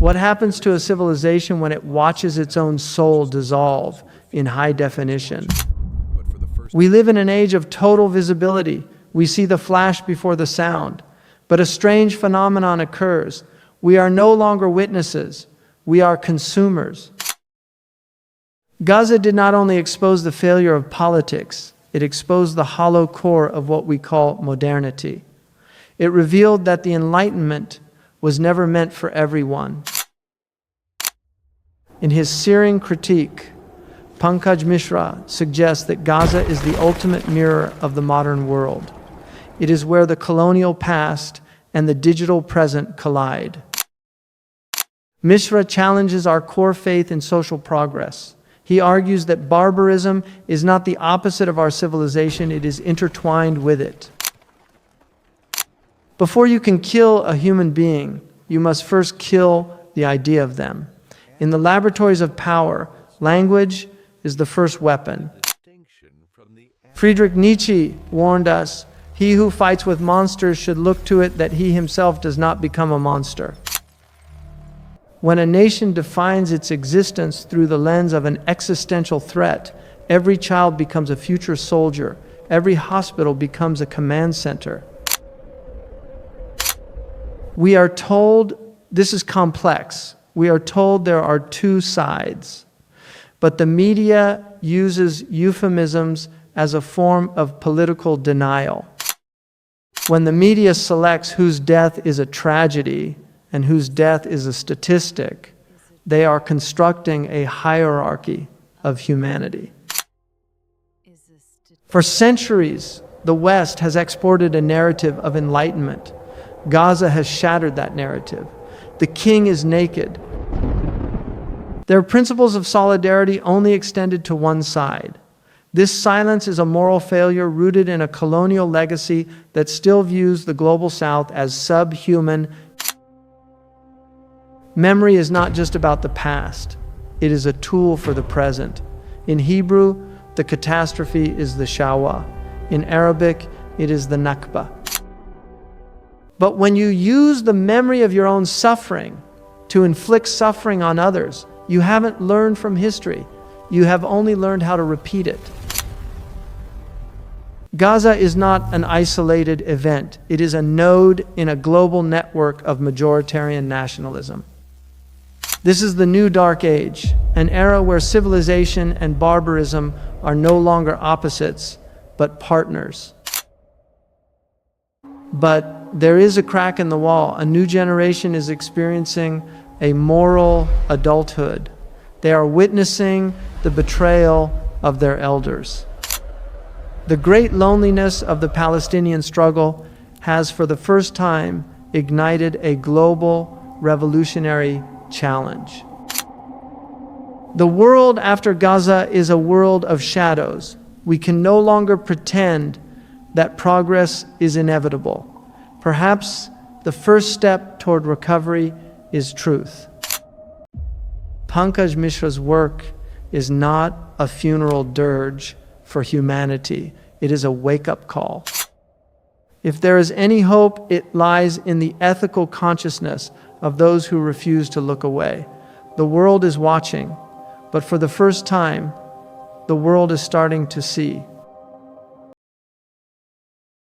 What happens to a civilization when it watches its own soul dissolve in high definition? We live in an age of total visibility. We see the flash before the sound. But a strange phenomenon occurs. We are no longer witnesses. We are consumers. Gaza did not only expose the failure of politics, it exposed the hollow core of what we call modernity. It revealed that the Enlightenment was never meant for everyone. In his searing critique, Pankaj Mishra suggests that Gaza is the ultimate mirror of the modern world. It is where the colonial past and the digital present collide. Mishra challenges our core faith in social progress. He argues that barbarism is not the opposite of our civilization, it is intertwined with it. Before you can kill a human being, you must first kill the idea of them. In the laboratories of power, language is the first weapon. Friedrich Nietzsche warned us, "He who fights with monsters should look to it that he himself does not become a monster." When a nation defines its existence through the lens of an existential threat, every child becomes a future soldier, every hospital becomes a command center. We are told, this is complex, we are told there are two sides, but the media uses euphemisms as a form of political denial. When the media selects whose death is a tragedy and whose death is a statistic, they are constructing a hierarchy of humanity. For centuries, the West has exported a narrative of enlightenment. Gaza has shattered that narrative. The king is naked. Their principles of solidarity only extended to one side. This silence is a moral failure rooted in a colonial legacy that still views the global South as subhuman. Memory is not just about the past. It is a tool for the present. In Hebrew, the catastrophe is the Shawa. In Arabic, it is the Nakba. But when you use the memory of your own suffering to inflict suffering on others, you haven't learned from history. You have only learned how to repeat it. Gaza is not an isolated event. It is a node in a global network of majoritarian nationalism. This is the new dark age, an era where civilization and barbarism are no longer opposites, but partners. But there is a crack in the wall. A new generation is experiencing a moral adulthood. They are witnessing the betrayal of their elders. The great loneliness of the Palestinian struggle has for the first time ignited a global revolutionary challenge. The world after Gaza is a world of shadows. We can no longer pretend that progress is inevitable. Perhaps the first step toward recovery is truth. Pankaj Mishra's work is not a funeral dirge for humanity. It is a wake-up call. If there is any hope, it lies in the ethical consciousness of those who refuse to look away. The world is watching, but for the first time, the world is starting to see.